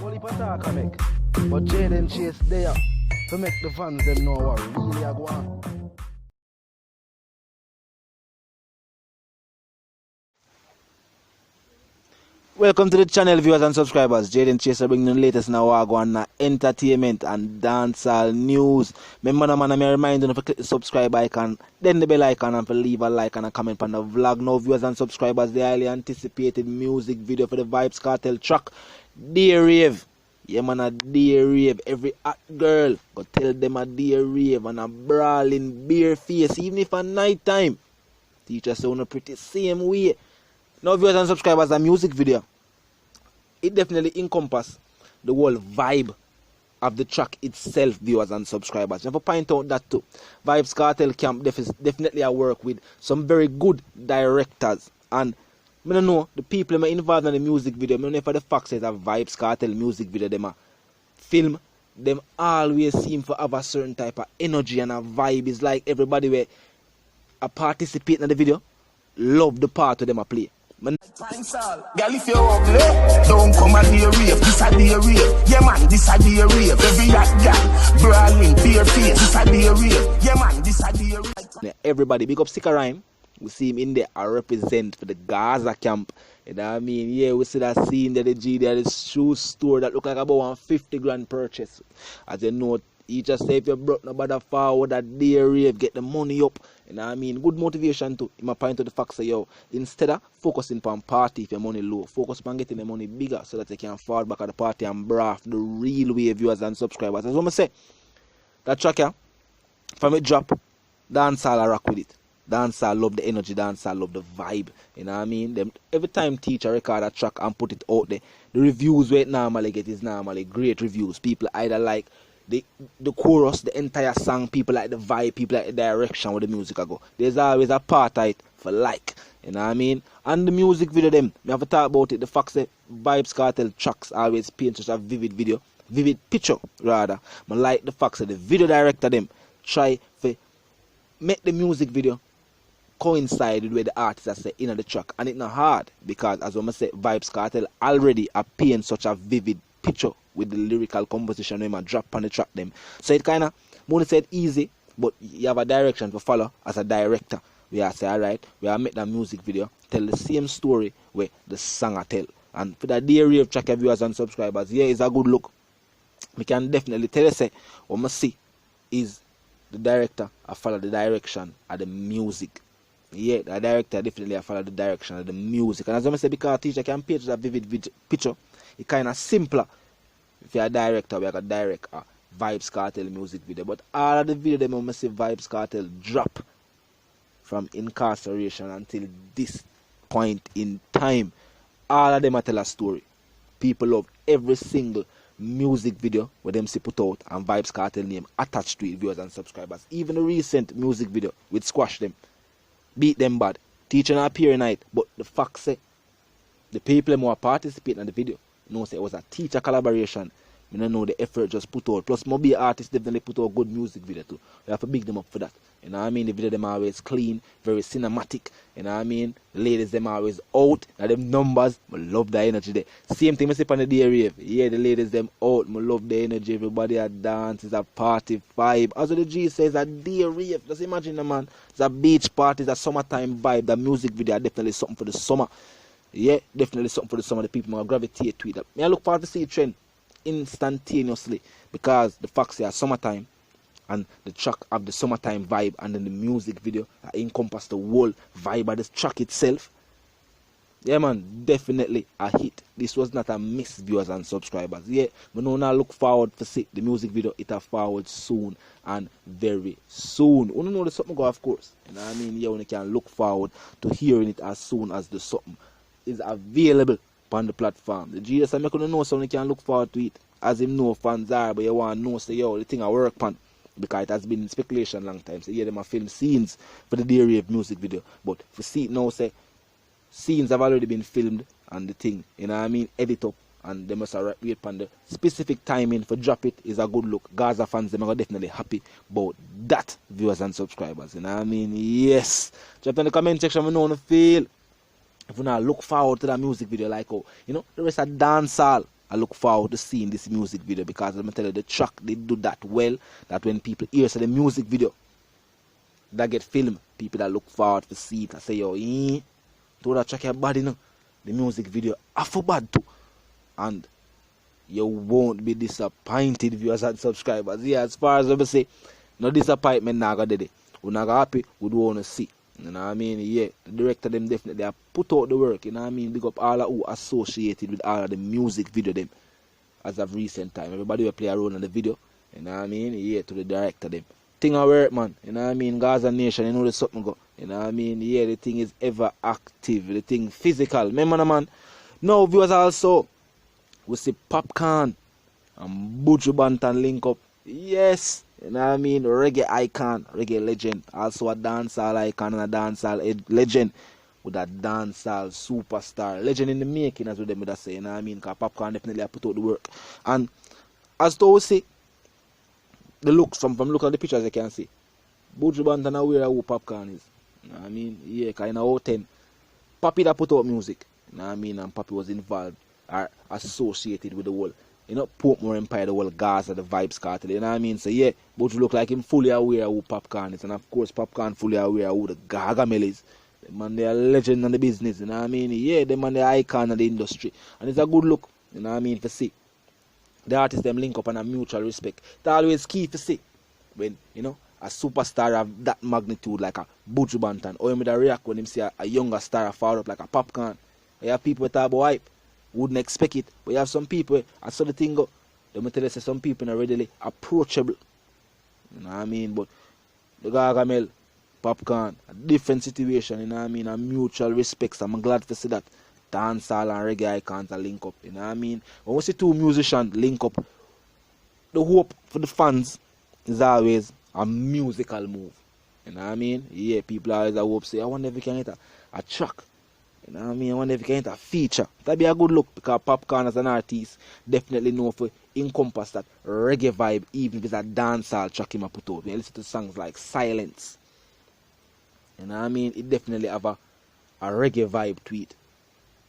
Whole heap of talk I make. But Jaden Chase there to make the fans them know what really I go on. Welcome to the channel, viewers and subscribers. Jaden Chaser bringing the latest now on entertainment and dancehall news. Remember, man, I'm reminding you to click the subscribe icon, then the bell icon, and to leave a like and a comment on the vlog. Now, viewers and subscribers, the highly anticipated music video for the Vybz Kartel track, Dear Rave. Yeah, man, a Dear Rave. Every hot girl go tell them a Dear Rave and a brawling bare face, even if at night time. Teacher sound pretty same way. Now, viewers and subscribers, a music video, it definitely encompasses the whole vibe of the track itself, viewers and subscribers. And to point out that too, Vybz Kartel camp definitely work with some very good directors. And I don't know, the people who are involved in the music video, I don't know if the fact that a Vybz Kartel music video, them film, them always seem to have a certain type of energy and a vibe. It's like everybody where participate in the video, love the part of them a play. Girl, if you're ugly, don't come a Dear Rave. This a Dear Rave. Yeah, man, this a Dear Rave. Every hot girl, brawling, bare face. This a Dear Rave. Yeah, man, this a Dear Rave. Everybody, big up Sticker Rhyme. We see him in there, I represent for the Gaza camp. You know what I mean? Yeah, we see that scene there, the G there, the shoe store that look like about 150 grand purchase. As you know, he just say if you brought nobody forward that Dear Rave, get the money up. You know what I mean? Good motivation too. In my point to the fact say, yo, instead of focusing on party if your money low, focus on getting the money bigger so that you can fall back at the party and braff the real way viewers and subscribers. That's what I say. That track here, from it drop, dancehall I rock with it. Dancehall love the energy, dancehall love the vibe. You know what I mean? Them every time teacher record a track and put it out there, the reviews where it normally get is normally great reviews. People either like the chorus, the entire song, people like the vibe, people like the direction where the music go. There's always a part of it for like, you know what I mean? And the music video them, we have to talk about it, the fact that Vybz Kartel tracks always paint such a vivid picture rather. I like the fact that the video director them try to make the music video coincide with where the artist are say in the track. And it's not hard because as I say, Vybz Kartel already paint such a vivid picture with the lyrical composition when I drop on the track them. So it kinda wouldn't say it easy, but you have a direction to follow as a director. We are say alright, we are make that music video tell the same story where the song tell. And for the Dear Rave track viewers and subscribers, yeah, it's a good look. We can definitely tell you say what I see is the director I follow the direction of the music. Yeah, the director definitely I follow the direction of the music. And as I say, because a teacher can paint a vivid picture, it's kinda simpler. If you're a director, we are going to direct a Vybz Kartel music video. But all of the video them when I see Vybz Kartel drop from incarceration until this point in time, all of them tell a story. People love every single music video where them see put out and Vybz Kartel name attached to it, viewers and subscribers. Even the recent music video with Squash Them, Beat Them Bad, Teacher not appear night, but the fact say the people who are participating in the video know say it was a teacher collaboration. I don't know the effort just put out. Plus, maybe artists definitely put out good music video too. We have to big them up for that. You know what I mean? The video them always clean, very cinematic. You know what I mean? The ladies them always out. And them numbers, I love the energy there. Same thing I see on the Dear Rave. Yeah, the ladies them out. I love the energy. Everybody a dance. It's a party vibe. As the G says, a Dear Rave. Just imagine the man. It's a beach party. It's a summertime vibe. The music video definitely something for the summer. Yeah, definitely something for the summer. The people will gravitate to it. I look forward to see a trend instantaneously because the facts are summertime and the track have the summertime vibe, and then the music video encompass the whole vibe of the track itself. Yeah, man, definitely a hit. This was not a miss, viewers and subscribers. Yeah, we now look forward to see the music video. It forward soon and very soon. We don't know the something go, of course. You know what I mean? Yeah, we can look forward to hearing it as soon as the something is available on the platform. The Jesus I make you know so you can look forward to it. As him know fans are, but you want to know say yo the thing I work on. Because it has been in speculation long time. So yeah, them a film scenes for the Dear Rave music video. But for see it now say scenes have already been filmed and the thing, you know what I mean, edit up and they must wait upon the specific timing for drop it is a good look. Gaza fans them are definitely happy about that, viewers and subscribers. You know what I mean? Yes. Drop in the comment section we know how to feel. If you now look forward to that music video like oh, you know, the rest of dancehall I look forward to seeing this music video, because let me tell you, the track they do that well, that when people hear the music video that get filmed, people that look forward to see it, I say, yo, to that track your body, you know, the music video I for bad too. And you won't be disappointed, viewers and subscribers. Yeah, as far as I say, no disappointment now go there. We're not happy, we don't want to see. You know what I mean? Yeah, the director them definitely have put out the work, you know what I mean? Big up all of who associated with all of the music video them as of recent time. Everybody will play a role in the video, you know what I mean? Yeah, to the director them. Thing of work, man, you know what I mean? Gaza Nation, you know there's something go. You know what I mean? Yeah, the thing is ever active, the thing physical. Remember, man? Now, viewers also, we see Popcaan and Buju Banton link up. Yes, you know what I mean? Reggae icon, reggae legend. Also a dancehall icon and a dancehall legend with a dancehall superstar. Legend in the making, as what them would say, you know what I mean? Because Popcaan definitely put out the work. And as to we see, the looks, from look at the pictures you can see, Buju Banton aware of who Popcaan is. You know what I mean? Yeah, because in a 10, Papi that put out music. You know what I mean? And Papi was involved or associated with the whole, you know, Portmore Empire, the whole Gaza, the Vybz Kartel, you know what I mean? So yeah, Buju look like him fully aware of who Popcaan is. And of course, Popcaan fully aware of who the Gargamel is. The man, they are legend in the business, you know what I mean? Yeah, the man, they are icon of the industry. And it's a good look, you know what I mean, to see. The artists them link up and a mutual respect. That's always key to see when, you know, a superstar of that magnitude like a Buju Banton, or him would react when him see a younger star fall up like a Popcaan. You have people that talk about hype, wouldn't expect it, but you have some people, I saw the thing go, they may tell you some people are readily approachable. You know what I mean? But the Gargamel, Popcaan, a different situation, you know what I mean? A mutual respect, so I'm glad to see that dancehall and reggae icons are link up, you know what I mean? When we see two musicians link up, the hope for the fans is always a musical move. You know what I mean? Yeah, people always hope say, I wonder if we can get a track. You know what I mean? I wonder if we can get a feature. That'd be a good look, because Popcaan as an artist definitely know for encompass that reggae vibe, even if it's a dancehall track him put out. When you listen to songs like Silence, you know what I mean? It definitely have a reggae vibe to it.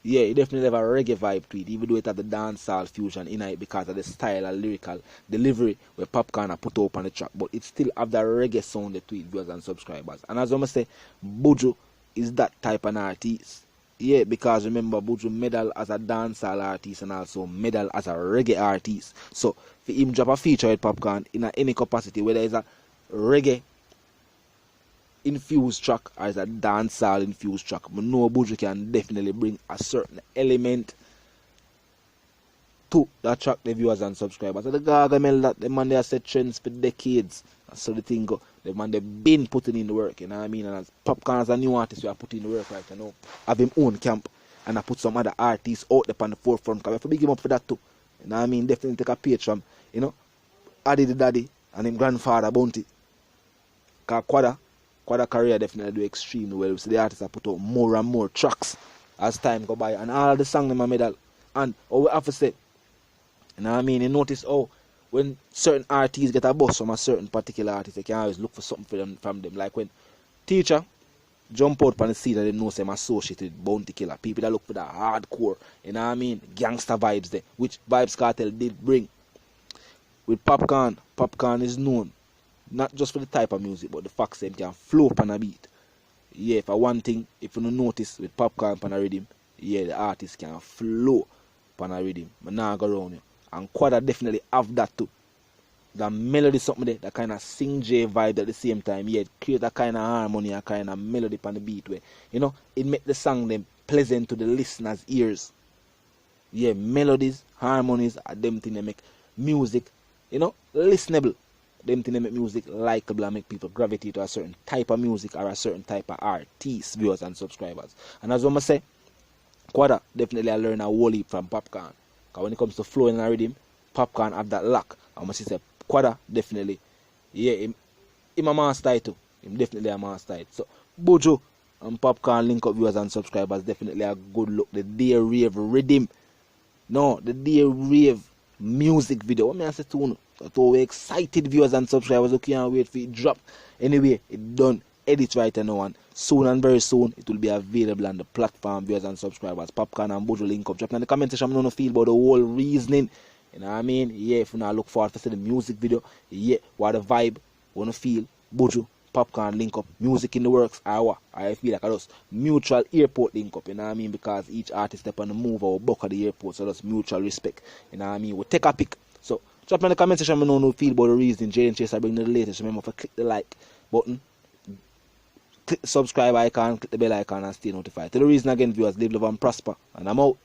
Yeah, it definitely have a reggae vibe to it, even though it has the dancehall fusion in it because of the style and lyrical delivery where Popcaan put up on the track. But it still have the reggae sound to it, viewers and subscribers. And as I must say, Buju is that type of artist. Yeah, because remember, Buju medal as a dancehall artist and also medal as a reggae artist. So, for him drop a feature with Popcaan in any capacity, whether it's a reggae infused track or is a dancehall infused track, but no, Buju can definitely bring a certain element to that track, the viewers and subscribers. So the Gargamel, that the man they have set trends for decades. So the thing go, the man they been putting in the work, you know what I mean? And as Popcaan as a new artist, we are putting in the work right now. Have him own camp and I put some other artists out there on the forefront. Because we have to big him up for that too. You know what I mean? Definitely take a page from, you know, Addy the Daddy and him grandfather Bounty. Because Quada career definitely do extremely well. So the artists have put out more and more tracks as time go by, and all of the songs in my medal. And we have to say, you know what I mean? You notice how when certain artists get a buzz from a certain particular artist, they can always look for something from them. Like when Teacher jump out on the scene and they know them associated with Bounty Killer. People that look for the hardcore, you know what I mean? Gangster vibes there, which Vybz Kartel did bring. With Popcaan, Popcaan is known not just for the type of music, but the fact that he can flow up on a beat. Yeah, for one thing, if you don't notice with Popcaan on a rhythm, yeah, the artist can flow on a rhythm. But now I go around you. And Quada definitely have that too. The melody something there, that kind of sing J vibe at the same time. Yeah, it create a kind of harmony, a kind of melody on the beat where, you know, it make the song them pleasant to the listener's ears. Yeah, melodies, harmonies are them things that make music, you know, listenable. Them things that make music likable and make people gravitate to a certain type of music or a certain type of artists, viewers and subscribers. And as I say, Quada definitely I learn a whole heap from Popcaan. Because when it comes to flowing and rhythm, Popcaan have that luck. I must say, Quada definitely, yeah, him a master too. Him definitely a master. So Buju and Popcaan link up, viewers and subscribers, definitely a good look. The Dear Rave rhythm. No, the Dear Rave music video. What may I say to you? So we're excited, viewers and subscribers. We can't wait for it drop. Anyway, it done. Edit right now and soon and very soon it will be available on the platform. Viewers and subscribers, Popcaan and Buju link up. Drop in the comment section. I don't feel about the whole reasoning. You know what I mean? Yeah, if you not look forward to see the music video, yeah, what the vibe, wanna feel, Buju, Popcaan link up, music in the works, I feel like I just mutual airport link up, you know what I mean? Because each artist step on the move or book at the airport, so that's mutual respect, you know what I mean? We'll take a pic. So drop in the comment section. I know feel about the reason. Jay and Chase I bring the latest. Remember to click the like button, click the subscribe icon, click the bell icon and stay notified. Tell the reason again, viewers, live, love and prosper. And I'm out.